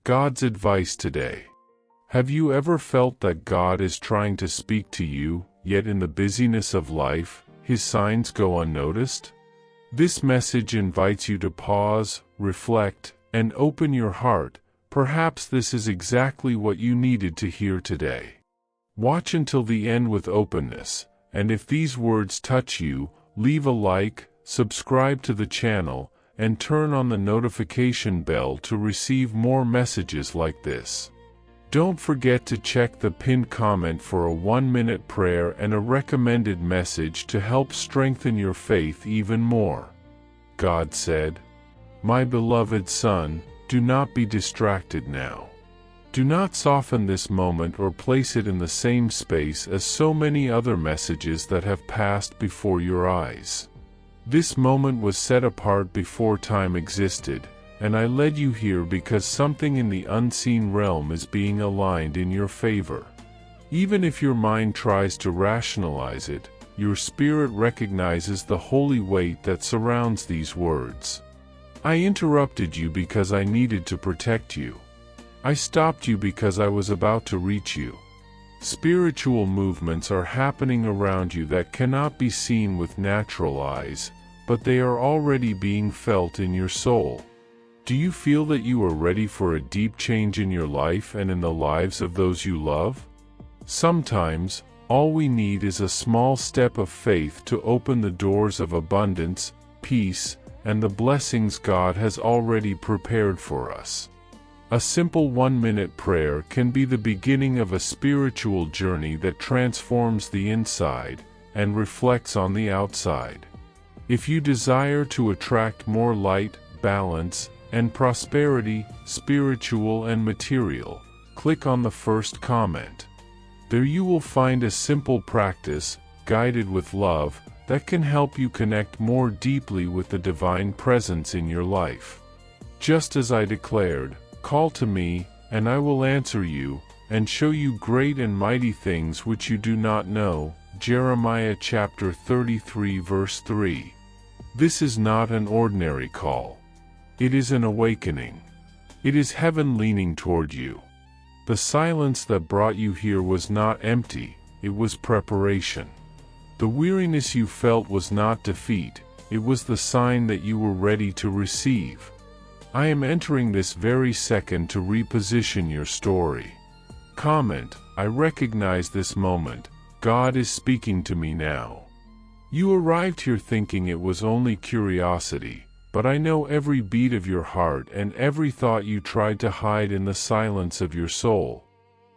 God's advice today. Have you ever felt that God is trying to speak to you, yet in the busyness of life, His signs go unnoticed? This message invites you to pause, reflect, and open your heart. Perhaps this is exactly what you needed to hear today. Watch until the end with openness, and if these words touch you, leave a like, subscribe to the channel, and turn on the notification bell to receive more messages like this. Don't forget to check the pinned comment for a 1-minute prayer and a recommended message to help strengthen your faith even more. God said, "My beloved son, do not be distracted now. Do not soften this moment or place it in the same space as so many other messages that have passed before your eyes. This moment was set apart before time existed, and I led you here because something in the unseen realm is being aligned in your favor. Even if your mind tries to rationalize it, your spirit recognizes the holy weight that surrounds these words. I interrupted you because I needed to protect you. I stopped you because I was about to reach you. Spiritual movements are happening around you that cannot be seen with natural eyes, but they are already being felt in your soul. Do you feel that you are ready for a deep change in your life and in the lives of those you love? Sometimes, all we need is a small step of faith to open the doors of abundance, peace, and the blessings God has already prepared for us. A simple 1-minute prayer can be the beginning of a spiritual journey that transforms the inside and reflects on the outside. If you desire to attract more light, balance, and prosperity, spiritual and material, click on the first comment. There you will find a simple practice, guided with love, that can help you connect more deeply with the divine presence in your life. Just as I declared, call to me, and I will answer you, and show you great and mighty things which you do not know. Jeremiah chapter 33 verse 3. This is not an ordinary call. It is an awakening. It is heaven leaning toward you. The silence that brought you here was not empty, it was preparation. The weariness you felt was not defeat, it was the sign that you were ready to receive. I am entering this very second to reposition your story. Comment, I recognize this moment, God is speaking to me now. You arrived here thinking it was only curiosity, but I know every beat of your heart and every thought you tried to hide in the silence of your soul.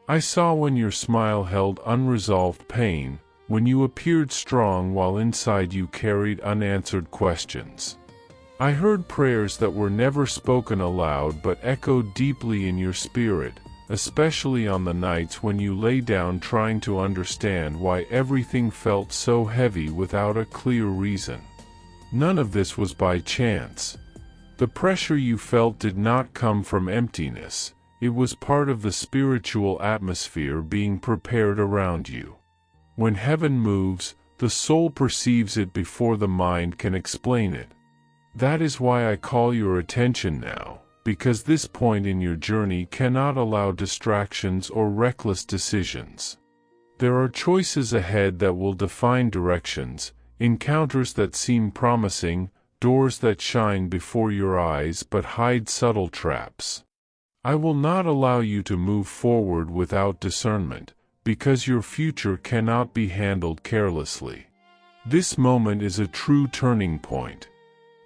I saw when your smile held unresolved pain, when you appeared strong while inside you carried unanswered questions. I heard prayers that were never spoken aloud but echoed deeply in your spirit, especially on the nights when you lay down trying to understand why everything felt so heavy without a clear reason. None of this was by chance. The pressure you felt did not come from emptiness, it was part of the spiritual atmosphere being prepared around you. When heaven moves, the soul perceives it before the mind can explain it. That is why I call your attention now, because this point in your journey cannot allow distractions or reckless decisions. There are choices ahead that will define directions, encounters that seem promising, doors that shine before your eyes but hide subtle traps. I will not allow you to move forward without discernment, because your future cannot be handled carelessly. This moment is a true turning point.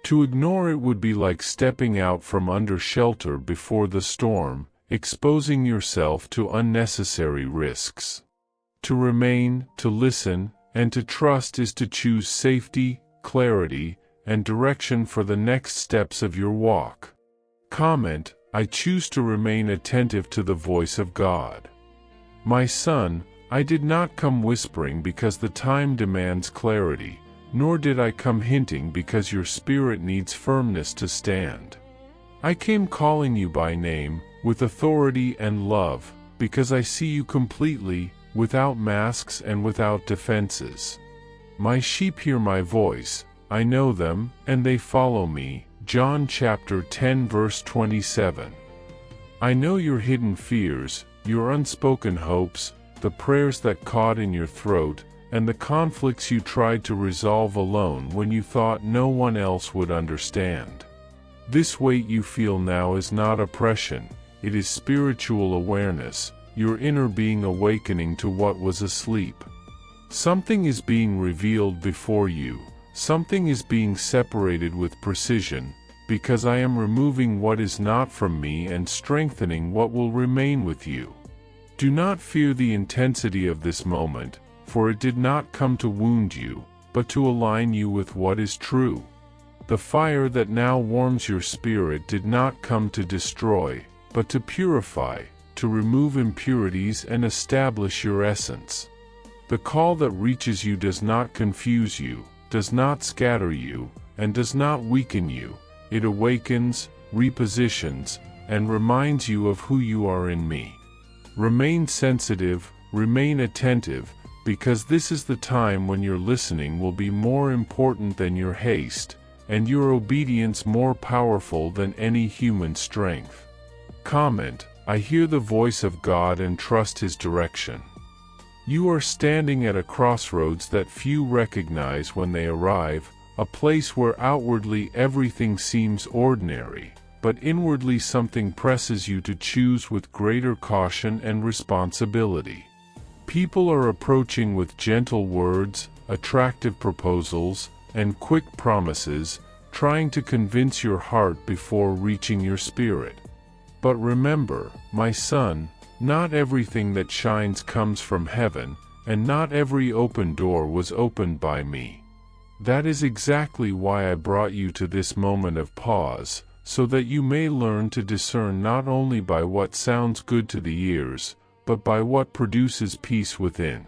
To ignore it would be like stepping out from under shelter before the storm, exposing yourself to unnecessary risks. To remain, to listen, and to trust is to choose safety, clarity, and direction for the next steps of your walk. Comment, I choose to remain attentive to the voice of God. My son, I did not come whispering because the time demands clarity, nor did I come hinting because your spirit needs firmness to stand. I came calling you by name, with authority and love, because I see you completely, without masks and without defenses. My sheep hear my voice, I know them, and they follow me. John chapter 10 verse 27. I know your hidden fears, your unspoken hopes, the prayers that caught in your throat, and the conflicts you tried to resolve alone when you thought no one else would understand. This weight you feel now is not oppression, it is spiritual awareness, your inner being awakening to what was asleep. Something is being revealed before you, something is being separated with precision, because I am removing what is not from me and strengthening what will remain with you. Do not fear the intensity of this moment, for it did not come to wound you, but to align you with what is true. The fire that now warms your spirit did not come to destroy, but to purify, to remove impurities and establish your essence. The call that reaches you does not confuse you, does not scatter you, and does not weaken you. It awakens, repositions, and reminds you of who you are in me. Remain sensitive, remain attentive, because this is the time when your listening will be more important than your haste, and your obedience more powerful than any human strength. Comment: I hear the voice of God and trust His direction. You are standing at a crossroads that few recognize when they arrive, a place where outwardly everything seems ordinary, but inwardly something presses you to choose with greater caution and responsibility. People are approaching with gentle words, attractive proposals, and quick promises, trying to convince your heart before reaching your spirit. But remember, my son, not everything that shines comes from heaven, and not every open door was opened by me. That is exactly why I brought you to this moment of pause, so that you may learn to discern not only by what sounds good to the ears, but by what produces peace within.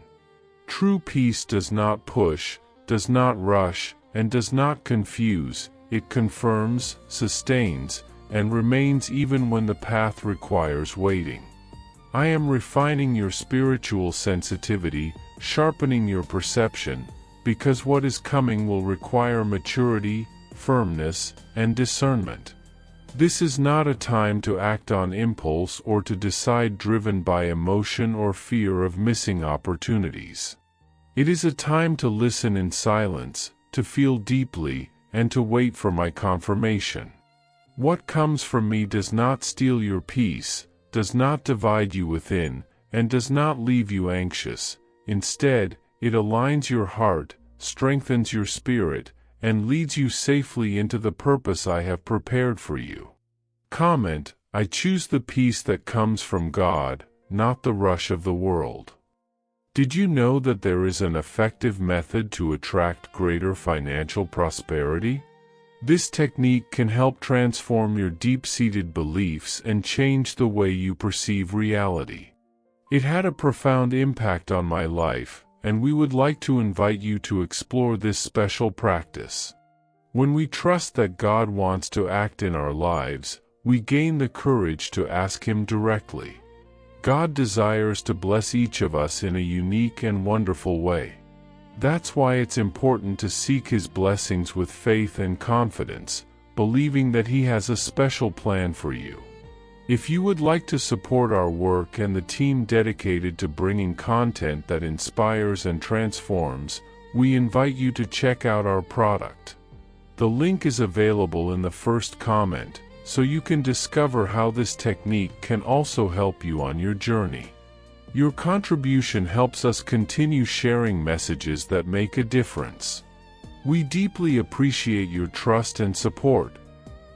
True peace does not push, does not rush, and does not confuse. It confirms, sustains, and remains even when the path requires waiting. I am refining your spiritual sensitivity, sharpening your perception, because what is coming will require maturity, firmness, and discernment. This is not a time to act on impulse or to decide driven by emotion or fear of missing opportunities. It is a time to listen in silence, to feel deeply, and to wait for my confirmation. What comes from me does not steal your peace, does not divide you within, and does not leave you anxious. Instead, it aligns your heart, strengthens your spirit, and leads you safely into the purpose I have prepared for you. Comment: I choose the peace that comes from God, not the rush of the world. Did you know that there is an effective method to attract greater financial prosperity? This technique can help transform your deep-seated beliefs and change the way you perceive reality. It had a profound impact on my life, and we would like to invite you to explore this special practice. When we trust that God wants to act in our lives, we gain the courage to ask Him directly. God desires to bless each of us in a unique and wonderful way. That's why it's important to seek His blessings with faith and confidence, believing that He has a special plan for you. If you would like to support our work and the team dedicated to bringing content that inspires and transforms, we invite you to check out our product. The link is available in the first comment, so you can discover how this technique can also help you on your journey. Your contribution helps us continue sharing messages that make a difference. We deeply appreciate your trust and support.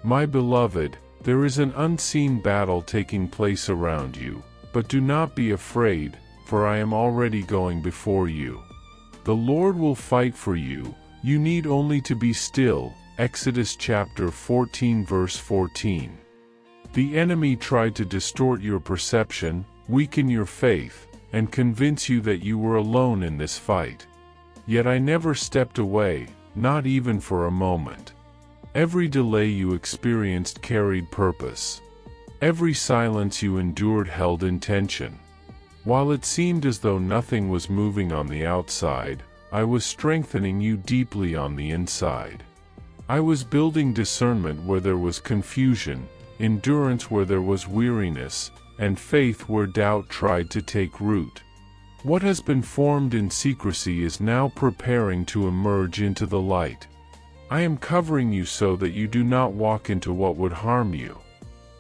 My beloved, there is an unseen battle taking place around you, but do not be afraid, for I am already going before you. The Lord will fight for you, you need only to be still. Exodus chapter 14 verse 14. The enemy tried to distort your perception, weaken your faith, and convince you that you were alone in this fight. Yet I never stepped away, not even for a moment. Every delay you experienced carried purpose. Every silence you endured held intention. While it seemed as though nothing was moving on the outside, I was strengthening you deeply on the inside. I was building discernment where there was confusion, endurance where there was weariness, and faith where doubt tried to take root. What has been formed in secrecy is now preparing to emerge into the light. I am covering you so that you do not walk into what would harm you.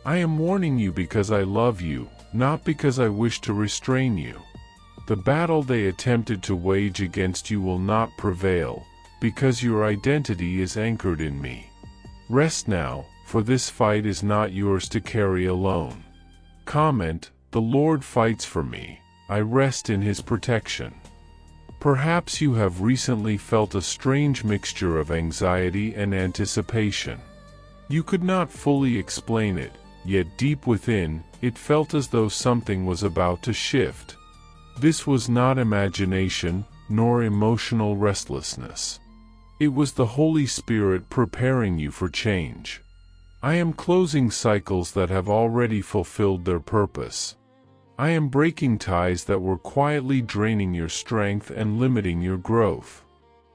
I am warning you because I love you, not because I wish to restrain you. The battle they attempted to wage against you will not prevail, because your identity is anchored in me. Rest now, for this fight is not yours to carry alone. Comment: the Lord fights for me, I rest in His protection. Perhaps you have recently felt a strange mixture of anxiety and anticipation. You could not fully explain it, yet deep within, it felt as though something was about to shift. This was not imagination, nor emotional restlessness. It was the Holy Spirit preparing you for change. I am closing cycles that have already fulfilled their purpose. I am breaking ties that were quietly draining your strength and limiting your growth.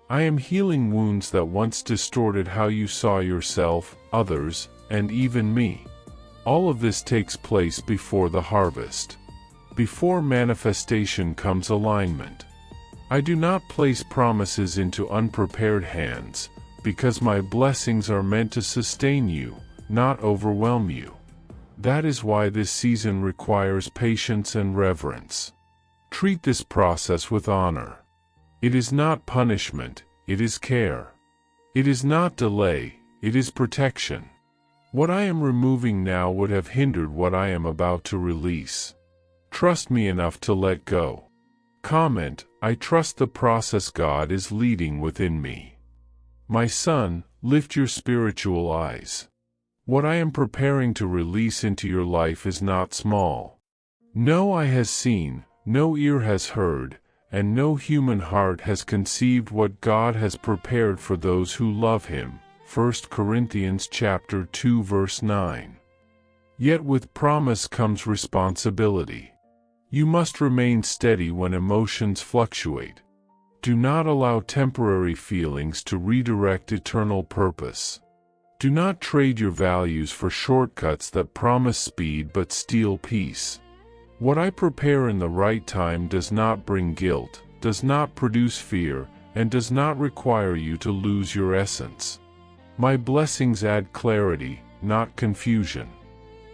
I am healing wounds that once distorted how you saw yourself, others, and even me. All of this takes place before the harvest. Before manifestation comes alignment. I do not place promises into unprepared hands, because my blessings are meant to sustain you, not overwhelm you. That is why this season requires patience and reverence. Treat this process with honor. It is not punishment, it is care. It is not delay, it is protection. What I am removing now would have hindered what I am about to release. Trust me enough to let go. Comment: I trust the process God is leading within me. My son, lift your spiritual eyes. What I am preparing to release into your life is not small. No eye has seen, no ear has heard, and no human heart has conceived what God has prepared for those who love Him. 1 Corinthians chapter 2 verse 9. Yet with promise comes responsibility. You must remain steady when emotions fluctuate. Do not allow temporary feelings to redirect eternal purpose. Do not trade your values for shortcuts that promise speed but steal peace. What I prepare in the right time does not bring guilt, does not produce fear, and does not require you to lose your essence. My blessings add clarity, not confusion.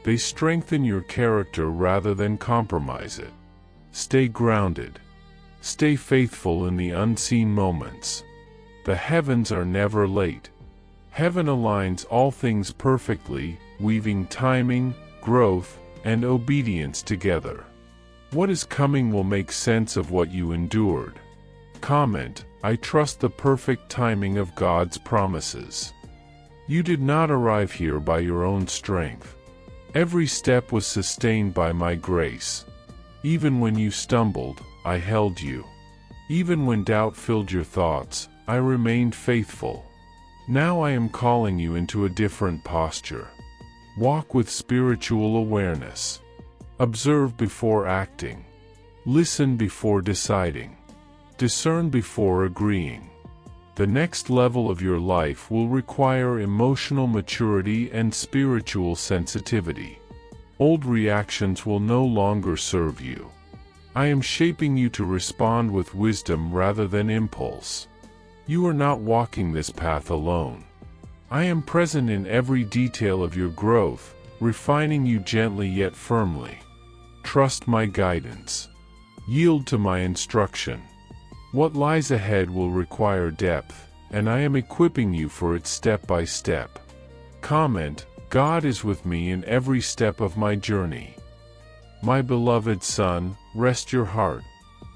They strengthen your character rather than compromise it. Stay grounded. Stay faithful in the unseen moments. The heavens are never late. Heaven aligns all things perfectly, weaving timing, growth, and obedience together. What is coming will make sense of what you endured. Comment: I trust the perfect timing of God's promises. You did not arrive here by your own strength. Every step was sustained by my grace. Even when you stumbled, I held you. Even when doubt filled your thoughts, I remained faithful. Now I am calling you into a different posture. Walk with spiritual awareness. Observe before acting. Listen before deciding. Discern before agreeing. The next level of your life will require emotional maturity and spiritual sensitivity. Old reactions will no longer serve you. I am shaping you to respond with wisdom rather than impulse. You are not walking this path alone. I am present in every detail of your growth, refining you gently yet firmly. Trust my guidance. Yield to my instruction. What lies ahead will require depth, and I am equipping you for it step by step. Comment: God is with me in every step of my journey. My beloved son, rest your heart.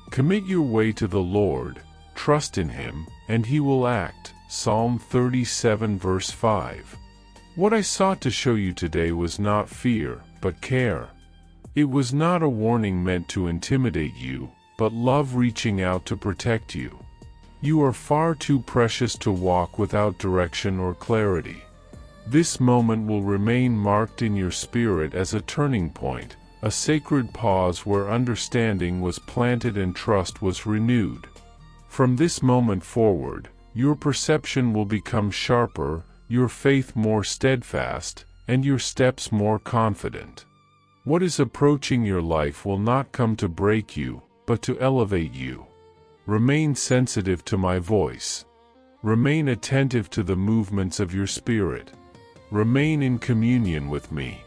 Commit your way to the Lord, trust in Him, and He will act. Psalm 37 verse 5. What I sought to show you today was not fear, but care. It was not a warning meant to intimidate you, but love reaching out to protect you. You are far too precious to walk without direction or clarity. This moment will remain marked in your spirit as a turning point, a sacred pause where understanding was planted and trust was renewed. From this moment forward, your perception will become sharper, your faith more steadfast, and your steps more confident. What is approaching your life will not come to break you, but to elevate you. Remain sensitive to my voice. Remain attentive to the movements of your spirit. Remain in communion with me.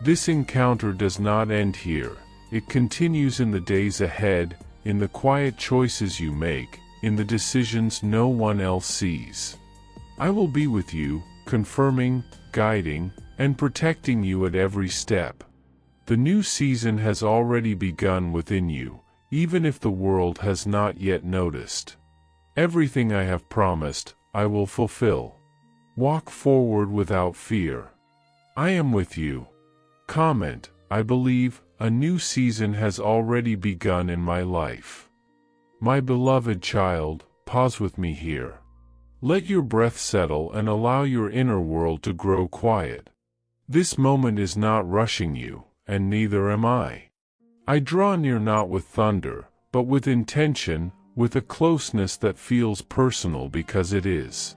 This encounter does not end here. It continues in the days ahead, in the quiet choices you make, in the decisions no one else sees. I will be with you, confirming, guiding, and protecting you at every step. The new season has already begun within you, even if the world has not yet noticed. Everything I have promised, I will fulfill. Walk forward without fear. I am with you. Comment, I believe, a new season has already begun in my life. My beloved child, pause with me here. Let your breath settle and allow your inner world to grow quiet. This moment is not rushing you, and neither am I. I draw near not with thunder, but with intention, with a closeness that feels personal because it is.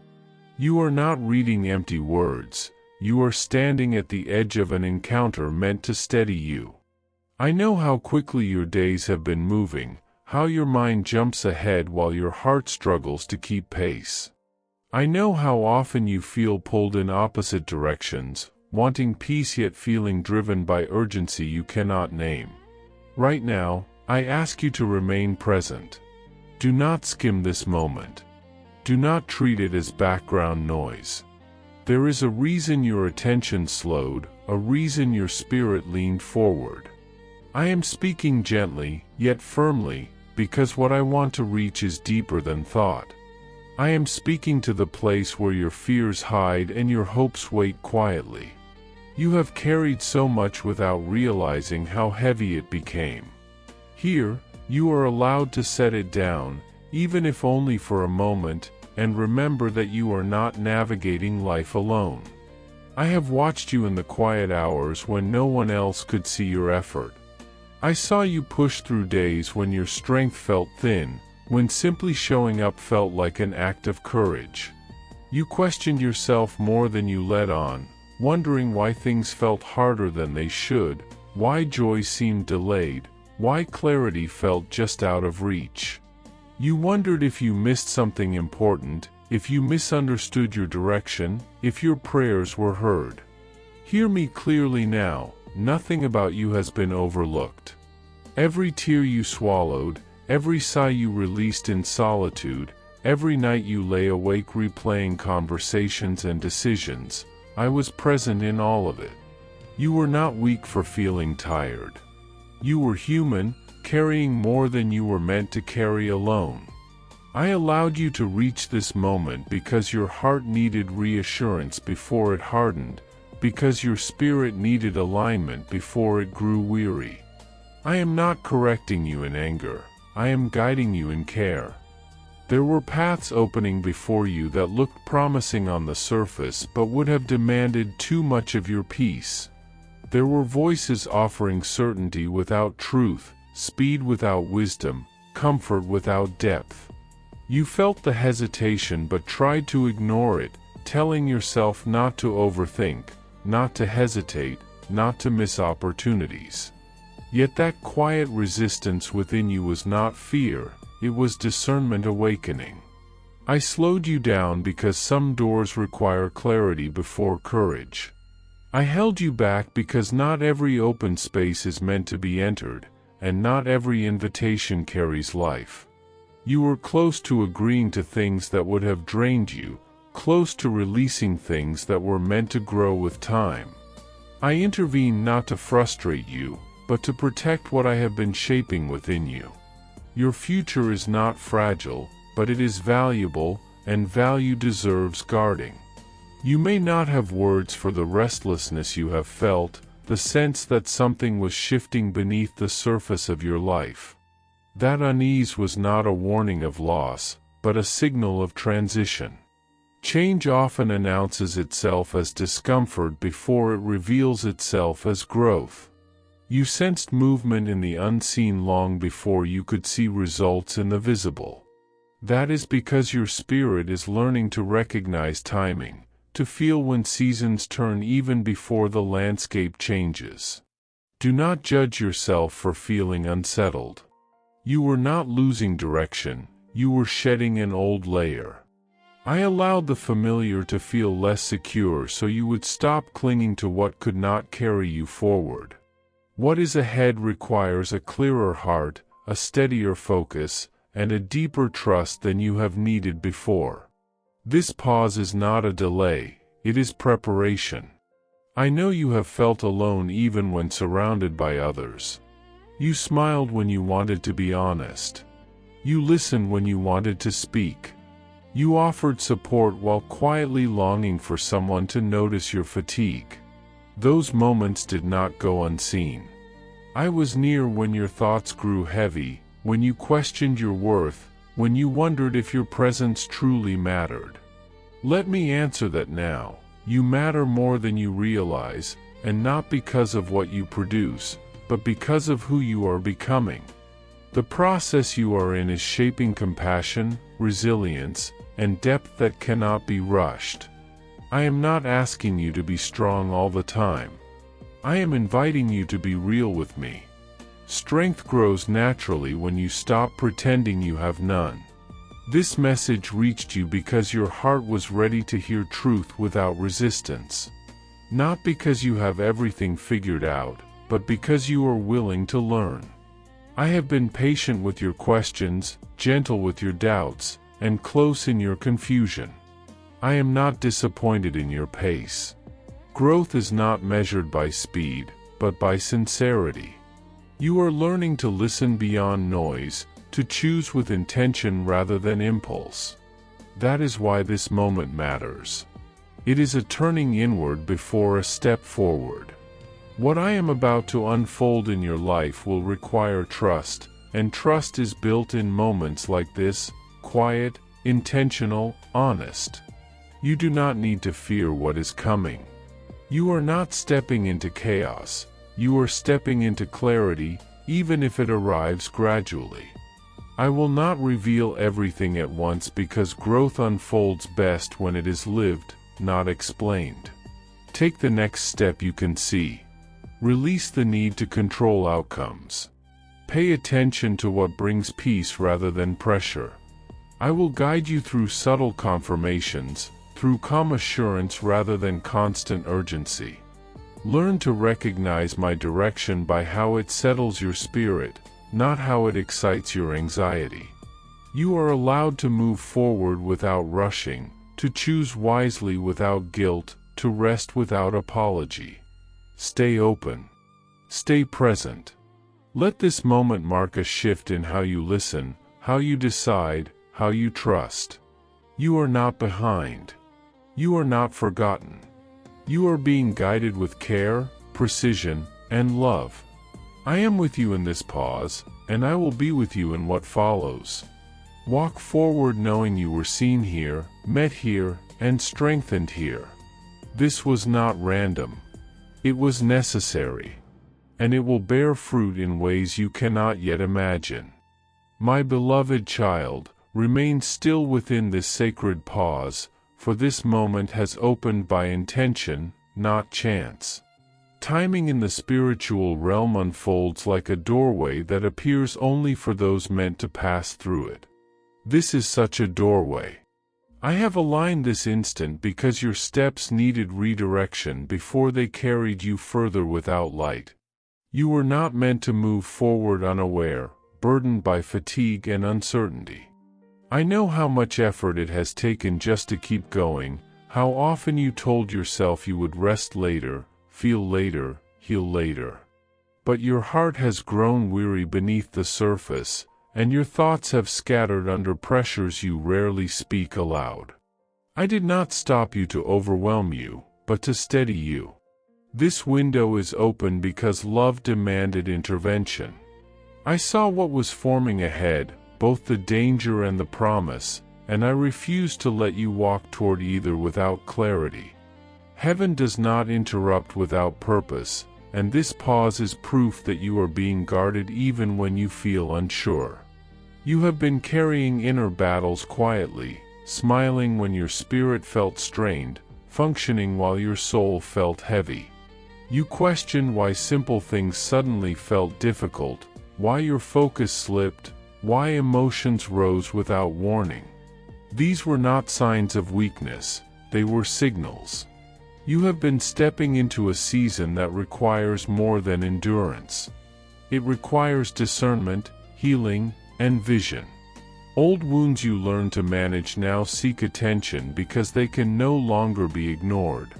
You are not reading empty words, you are standing at the edge of an encounter meant to steady you. I know how quickly your days have been moving, how your mind jumps ahead while your heart struggles to keep pace. I know how often you feel pulled in opposite directions, wanting peace yet feeling driven by urgency you cannot name. Right now, I ask you to remain present. Do not skim this moment. Do not treat it as background noise. There is a reason your attention slowed, a reason your spirit leaned forward. I am speaking gently, yet firmly, because what I want to reach is deeper than thought. I am speaking to the place where your fears hide and your hopes wait quietly. You have carried so much without realizing how heavy it became. Here, you are allowed to set it down, even if only for a moment, and remember that you are not navigating life alone. I have watched you in the quiet hours when no one else could see your effort. I saw you push through days when your strength felt thin, when simply showing up felt like an act of courage. You questioned yourself more than you let on, wondering why things felt harder than they should, why joy seemed delayed, why clarity felt just out of reach. You wondered if you missed something important, if you misunderstood your direction, if your prayers were heard. Hear me clearly now, nothing about you has been overlooked. Every tear you swallowed, every sigh you released in solitude, every night you lay awake replaying conversations and decisions, I was present in all of it. You were not weak for feeling tired. You were human, carrying more than you were meant to carry alone. I allowed you to reach this moment because your heart needed reassurance before it hardened, because your spirit needed alignment before it grew weary. I am not correcting you in anger, I am guiding you in care. There were paths opening before you that looked promising on the surface but would have demanded too much of your peace. There were voices offering certainty without truth, speed without wisdom, comfort without depth. You felt the hesitation but tried to ignore it, telling yourself not to overthink, not to hesitate, not to miss opportunities. Yet that quiet resistance within you was not fear, it was discernment awakening. I slowed you down because some doors require clarity before courage. I held you back because not every open space is meant to be entered, and not every invitation carries life. You were close to agreeing to things that would have drained you, close to releasing things that were meant to grow with time. I intervened not to frustrate you, but to protect what I have been shaping within you. Your future is not fragile, but it is valuable, and value deserves guarding. You may not have words for the restlessness you have felt, the sense that something was shifting beneath the surface of your life. That unease was not a warning of loss, but a signal of transition. Change often announces itself as discomfort before it reveals itself as growth. You sensed movement in the unseen long before you could see results in the visible. That is because your spirit is learning to recognize timing, to feel when seasons turn even before the landscape changes. Do not judge yourself for feeling unsettled. You were not losing direction, you were shedding an old layer. I allowed the familiar to feel less secure so you would stop clinging to what could not carry you forward. What is ahead requires a clearer heart, a steadier focus, and a deeper trust than you have needed before. This pause is not a delay, it is preparation. I know you have felt alone even when surrounded by others. You smiled when you wanted to be honest. You listened when you wanted to speak. You offered support while quietly longing for someone to notice your fatigue. Those moments did not go unseen. I was near when your thoughts grew heavy, when you questioned your worth, when you wondered if your presence truly mattered. Let me answer that now. You matter more than you realize, and not because of what you produce, but because of who you are becoming. The process you are in is shaping compassion, resilience, and depth that cannot be rushed. I am not asking you to be strong all the time. I am inviting you to be real with me. Strength grows naturally when you stop pretending you have none. This message reached you because your heart was ready to hear truth without resistance. Not because you have everything figured out, but because you are willing to learn. I have been patient with your questions, gentle with your doubts, and close in your confusion. I am not disappointed in your pace. Growth is not measured by speed, but by sincerity. You are learning to listen beyond noise, to choose with intention rather than impulse. That is why this moment matters. It is a turning inward before a step forward. What I am about to unfold in your life will require trust, and trust is built in moments like this, quiet, intentional, honest. You do not need to fear what is coming. You are not stepping into chaos, you are stepping into clarity, even if it arrives gradually. I will not reveal everything at once because growth unfolds best when it is lived, not explained. Take the next step you can see. Release the need to control outcomes. Pay attention to what brings peace rather than pressure. I will guide you through subtle confirmations, through calm assurance rather than constant urgency. Learn to recognize my direction by how it settles your spirit, not how it excites your anxiety. You are allowed to move forward without rushing, to choose wisely without guilt, to rest without apology. Stay open. Stay present. Let this moment mark a shift in how you listen, how you decide, how you trust. You are not behind. You are not forgotten. You are being guided with care, precision, and love. I am with you in this pause, and I will be with you in what follows. Walk forward knowing you were seen here, met here, and strengthened here. This was not random. It was necessary. And it will bear fruit in ways you cannot yet imagine. My beloved child, remain still within this sacred pause, for this moment has opened by intention, not chance. Timing in the spiritual realm unfolds like a doorway that appears only for those meant to pass through it. This is such a doorway. I have aligned this instant because your steps needed redirection before they carried you further without light. You were not meant to move forward unaware, burdened by fatigue and uncertainty. I know how much effort it has taken just to keep going, how often you told yourself you would rest later, feel later, heal later. But your heart has grown weary beneath the surface, and your thoughts have scattered under pressures you rarely speak aloud. I did not stop you to overwhelm you, but to steady you. This window is open because love demanded intervention. I saw what was forming ahead, both the danger and the promise, and I refused to let you walk toward either without clarity. Heaven does not interrupt without purpose, and this pause is proof that you are being guarded even when you feel unsure. You have been carrying inner battles quietly, smiling when your spirit felt strained, functioning while your soul felt heavy. You questioned why simple things suddenly felt difficult, why your focus slipped, why emotions rose without warning. These were not signs of weakness, they were signals. You have been stepping into a season that requires more than endurance. It requires discernment, healing, and vision. Old wounds you learned to manage now seek attention because they can no longer be ignored.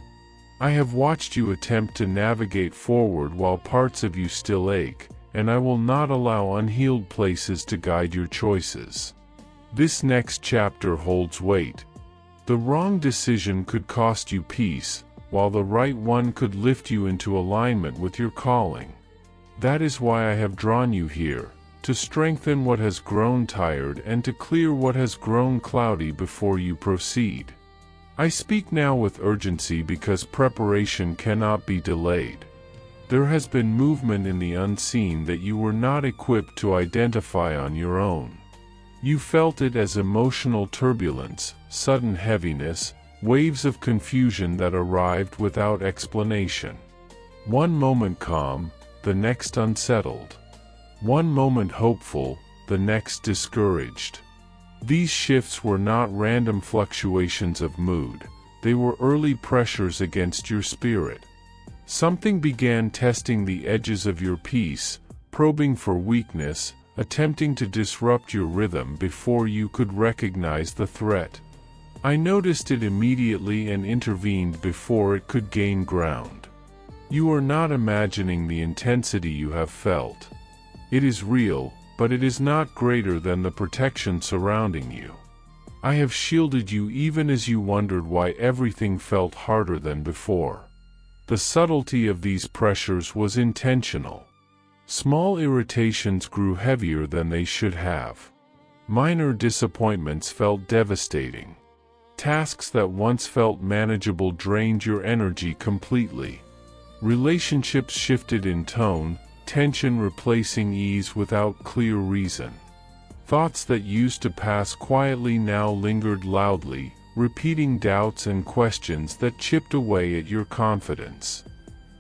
I have watched you attempt to navigate forward while parts of you still ache, and I will not allow unhealed places to guide your choices. This next chapter holds weight. The wrong decision could cost you peace, while the right one could lift you into alignment with your calling. That is why I have drawn you here, to strengthen what has grown tired and to clear what has grown cloudy before you proceed. I speak now with urgency because preparation cannot be delayed. There has been movement in the unseen that you were not equipped to identify on your own. You felt it as emotional turbulence, sudden heaviness, waves of confusion that arrived without explanation. One moment calm, the next unsettled. One moment hopeful, the next discouraged. These shifts were not random fluctuations of mood, they were early pressures against your spirit. Something began testing the edges of your peace, probing for weakness, attempting to disrupt your rhythm before you could recognize the threat. I noticed it immediately and intervened before it could gain ground. You are not imagining the intensity you have felt. It is real, but it is not greater than the protection surrounding you. I have shielded you even as you wondered why everything felt harder than before. The subtlety of these pressures was intentional. Small irritations grew heavier than they should have. Minor disappointments felt devastating. Tasks that once felt manageable drained your energy completely. Relationships shifted in tone, tension replacing ease without clear reason. Thoughts that used to pass quietly now lingered loudly, repeating doubts and questions that chipped away at your confidence.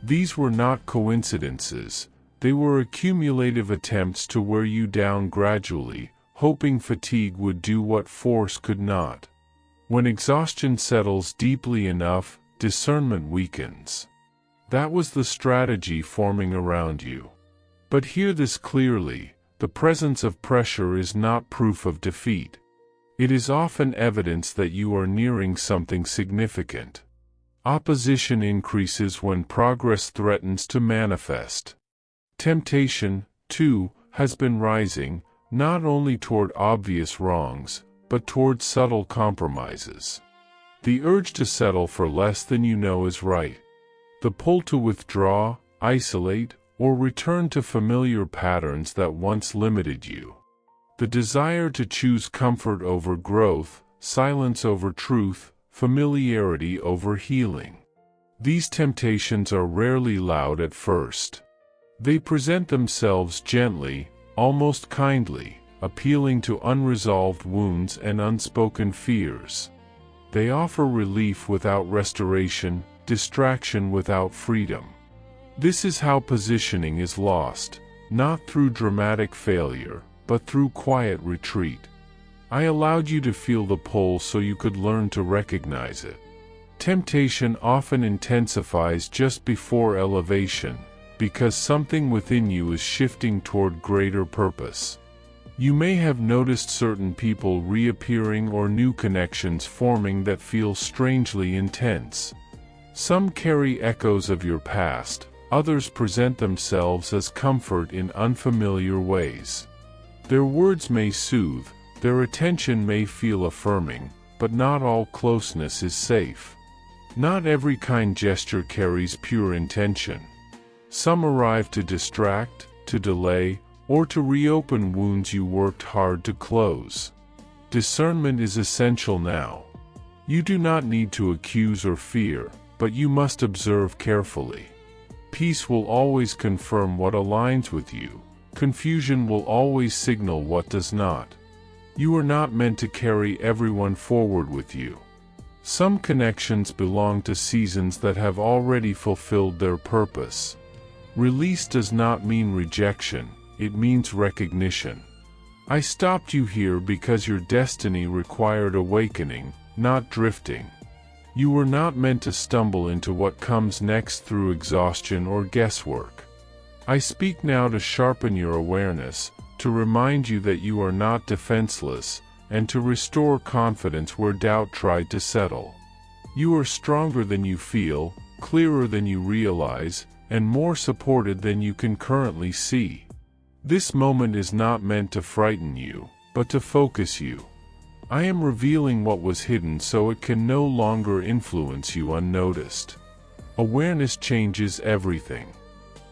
These were not coincidences, they were accumulative attempts to wear you down gradually, hoping fatigue would do what force could not. When exhaustion settles deeply enough, discernment weakens. That was the strategy forming around you. But hear this clearly, the presence of pressure is not proof of defeat. It is often evidence that you are nearing something significant. Opposition increases when progress threatens to manifest. Temptation, too, has been rising, not only toward obvious wrongs, but toward subtle compromises. The urge to settle for less than you know is right. The pull to withdraw, isolate, or return to familiar patterns that once limited you. The desire to choose comfort over growth, silence over truth, familiarity over healing. These temptations are rarely loud at first. They present themselves gently, almost kindly, appealing to unresolved wounds and unspoken fears. They offer relief without restoration, distraction without freedom. This is how positioning is lost, not through dramatic failure, but through quiet retreat. I allowed you to feel the pull so you could learn to recognize it. Temptation often intensifies just before elevation, because something within you is shifting toward greater purpose. You may have noticed certain people reappearing or new connections forming that feel strangely intense. Some carry echoes of your past, others present themselves as comfort in unfamiliar ways. Their words may soothe, their attention may feel affirming, but not all closeness is safe. Not every kind gesture carries pure intention. Some arrive to distract, to delay, or to reopen wounds you worked hard to close. Discernment is essential now. You do not need to accuse or fear, but you must observe carefully. Peace will always confirm what aligns with you. Confusion will always signal what does not. You are not meant to carry everyone forward with you. Some connections belong to seasons that have already fulfilled their purpose. Release does not mean rejection, it means recognition. I stopped you here because your destiny required awakening, not drifting. You were not meant to stumble into what comes next through exhaustion or guesswork. I speak now to sharpen your awareness, to remind you that you are not defenseless, and to restore confidence where doubt tried to settle. You are stronger than you feel, clearer than you realize, and more supported than you can currently see. This moment is not meant to frighten you, but to focus you. I am revealing what was hidden so it can no longer influence you unnoticed. Awareness changes everything.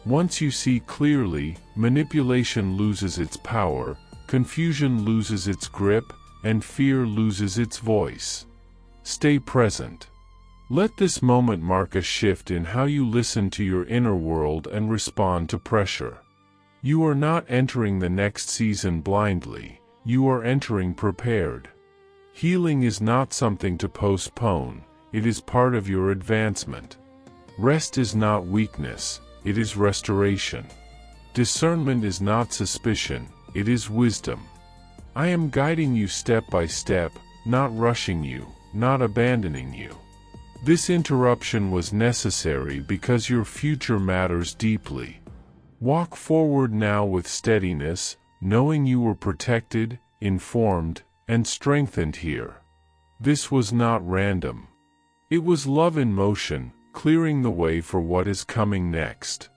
Once you see clearly, manipulation loses its power, confusion loses its grip, and fear loses its voice. Stay present. Let this moment mark a shift in how you listen to your inner world and respond to pressure. You are not entering the next season blindly, you are entering prepared. Healing is not something to postpone, it is part of your advancement. Rest is not weakness, it is restoration. Discernment is not suspicion, it is wisdom. I am guiding you step by step, not rushing you, not abandoning you. This interruption was necessary because your future matters deeply. Walk forward now with steadiness, knowing you were protected, informed, and strengthened here. This was not random. It was love in motion, clearing the way for what is coming next.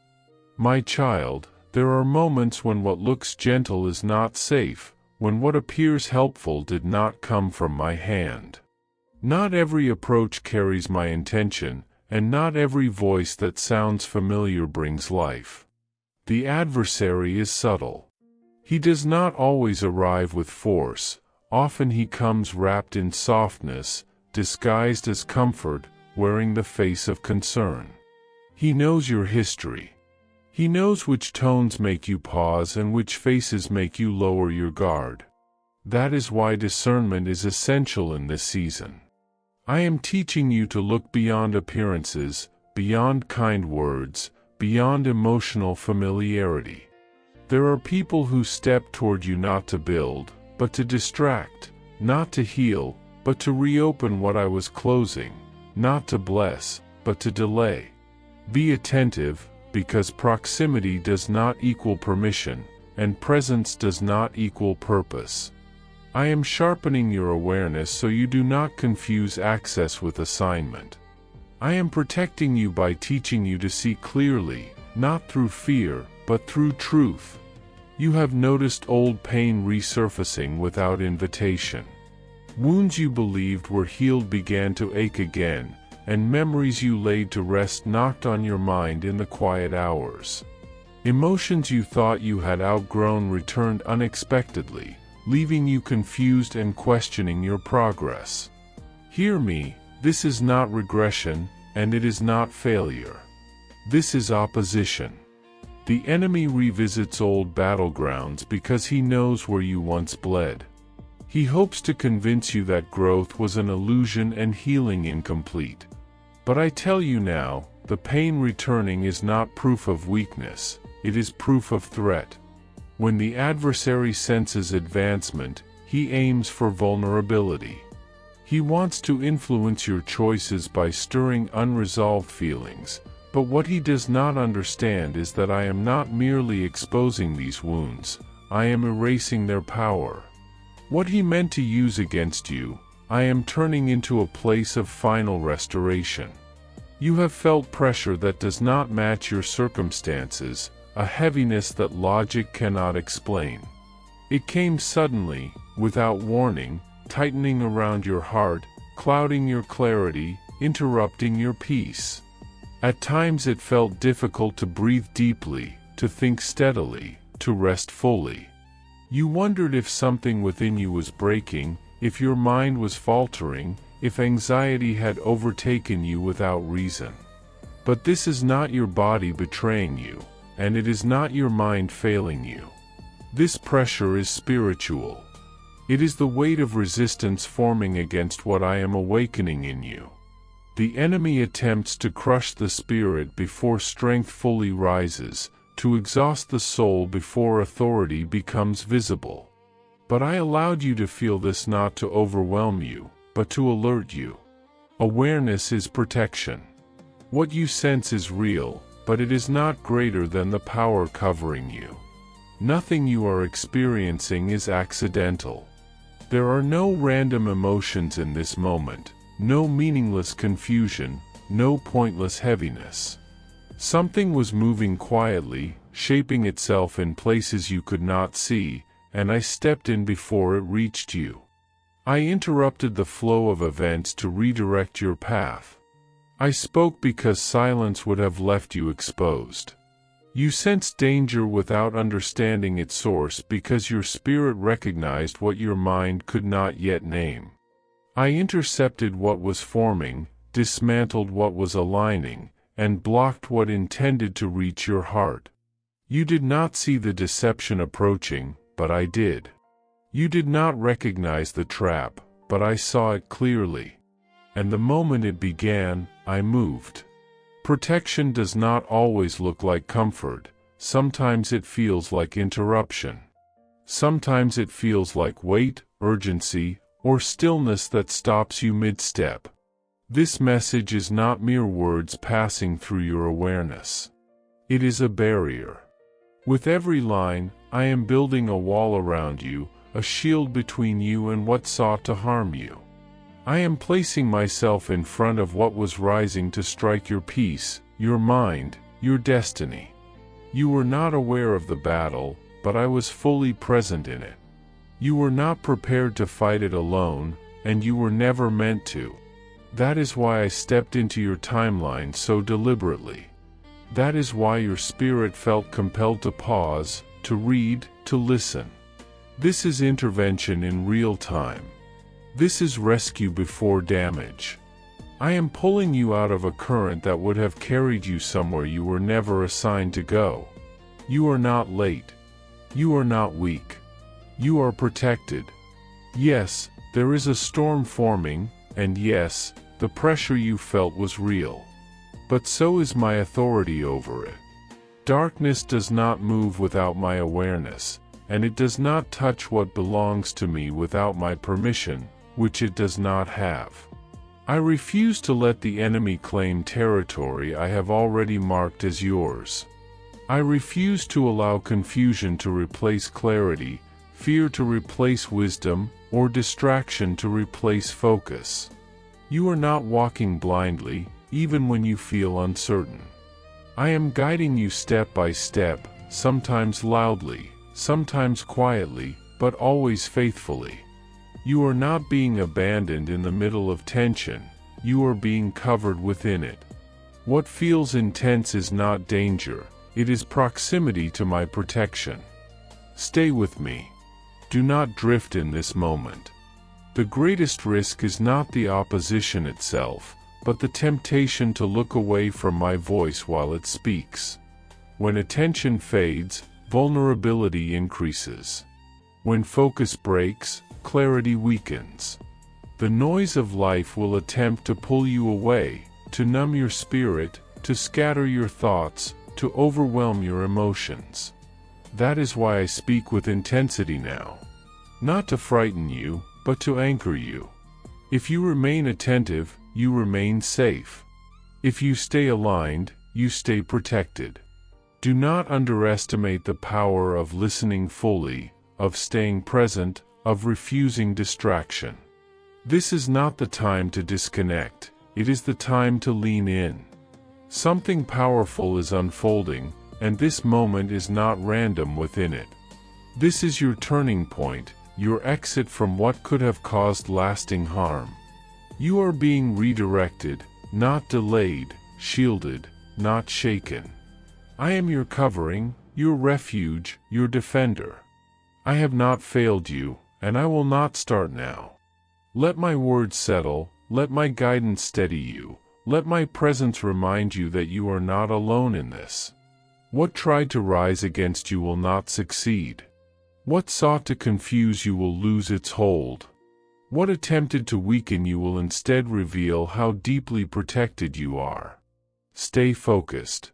My child, there are moments when what looks gentle is not safe, when what appears helpful did not come from my hand. Not every approach carries my intention, and not every voice that sounds familiar brings life. The adversary is subtle. He does not always arrive with force, often he comes wrapped in softness, disguised as comfort, wearing the face of concern. He knows your history. He knows which tones make you pause and which faces make you lower your guard. That is why discernment is essential in this season. I am teaching you to look beyond appearances, beyond kind words, beyond emotional familiarity. There are people who step toward you not to build, but to distract, not to heal, but to reopen what I was closing, not to bless, but to delay. Be attentive, because proximity does not equal permission, and presence does not equal purpose. I am sharpening your awareness so you do not confuse access with assignment. I am protecting you by teaching you to see clearly, not through fear, but through truth. You have noticed old pain resurfacing without invitation. Wounds you believed were healed began to ache again, and memories you laid to rest knocked on your mind in the quiet hours. Emotions you thought you had outgrown returned unexpectedly, leaving you confused and questioning your progress. Hear me, this is not regression, and it is not failure. This is opposition. The enemy revisits old battlegrounds because he knows where you once bled. He hopes to convince you that growth was an illusion and healing incomplete. But I tell you now, the pain returning is not proof of weakness, it is proof of threat. When the adversary senses advancement, he aims for vulnerability. He wants to influence your choices by stirring unresolved feelings, but what he does not understand is that I am not merely exposing these wounds, I am erasing their power. What he meant to use against you, I am turning into a place of final restoration. You have felt pressure that does not match your circumstances, a heaviness that logic cannot explain. It came suddenly, without warning, tightening around your heart, clouding your clarity, interrupting your peace. At times it felt difficult to breathe deeply, to think steadily, to rest fully. You wondered if something within you was breaking, if your mind was faltering, if anxiety had overtaken you without reason. But this is not your body betraying you, and it is not your mind failing you. This pressure is spiritual. It is the weight of resistance forming against what I am awakening in you. The enemy attempts to crush the spirit before strength fully rises, to exhaust the soul before authority becomes visible. But I allowed you to feel this not to overwhelm you, but to alert you. Awareness is protection. What you sense is real, but it is not greater than the power covering you. Nothing you are experiencing is accidental. There are no random emotions in this moment, no meaningless confusion, no pointless heaviness. Something was moving quietly, shaping itself in places you could not see, and I stepped in before it reached you. I interrupted the flow of events to redirect your path. I spoke because silence would have left you exposed. You sensed danger without understanding its source because your spirit recognized what your mind could not yet name. I intercepted what was forming, dismantled what was aligning, and blocked what intended to reach your heart. You did not see the deception approaching, but I did. You did not recognize the trap, but I saw it clearly. And the moment it began, I moved. Protection does not always look like comfort. Sometimes it feels like interruption. Sometimes it feels like weight, urgency, or stillness that stops you mid-step. This message is not mere words passing through your awareness. It is a barrier. With every line, I am building a wall around you, a shield between you and what sought to harm you. I am placing myself in front of what was rising to strike your peace, your mind, your destiny. You were not aware of the battle, but I was fully present in it. You were not prepared to fight it alone, and you were never meant to. That is why I stepped into your timeline so deliberately. That is why your spirit felt compelled to pause, to read, to listen. This is intervention in real time. This is rescue before damage. I am pulling you out of a current that would have carried you somewhere you were never assigned to go. You are not late. You are not weak. You are protected. Yes, there is a storm forming, and yes, the pressure you felt was real. But so is my authority over it. Darkness does not move without my awareness, and it does not touch what belongs to me without my permission, which it does not have. I refuse to let the enemy claim territory I have already marked as yours. I refuse to allow confusion to replace clarity, fear to replace wisdom, or distraction to replace focus. You are not walking blindly, even when you feel uncertain. I am guiding you step by step, sometimes loudly, sometimes quietly, but always faithfully. You are not being abandoned in the middle of tension, you are being covered within it. What feels intense is not danger, it is proximity to my protection. Stay with me. Do not drift in this moment. The greatest risk is not the opposition itself, but the temptation to look away from my voice while it speaks. When attention fades, vulnerability increases. When focus breaks, clarity weakens. The noise of life will attempt to pull you away, to numb your spirit, to scatter your thoughts, to overwhelm your emotions. That is why I speak with intensity now. Not to frighten you, but to anchor you. If you remain attentive, you remain safe. If you stay aligned, you stay protected. Do not underestimate the power of listening fully, of staying present, of refusing distraction. This is not the time to disconnect, it is the time to lean in. Something powerful is unfolding, and this moment is not random within it. This is your turning point, your exit from what could have caused lasting harm. You are being redirected, not delayed, shielded, not shaken. I am your covering, your refuge, your defender. I have not failed you, and I will not start now. Let my words settle, let my guidance steady you, let my presence remind you that you are not alone in this. What tried to rise against you will not succeed. What sought to confuse you will lose its hold. What attempted to weaken you will instead reveal how deeply protected you are. Stay focused.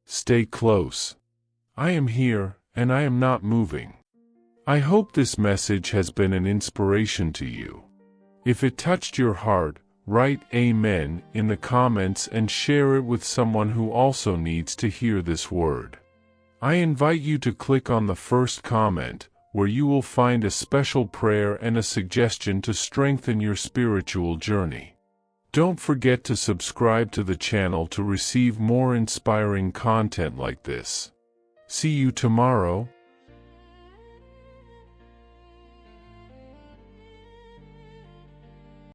Stay close. I am here, and I am not moving. I hope this message has been an inspiration to you. If it touched your heart, write Amen in the comments and share it with someone who also needs to hear this word. I invite you to click on the first comment, where you will find a special prayer and a suggestion to strengthen your spiritual journey. Don't forget to subscribe to the channel to receive more inspiring content like this. See you tomorrow.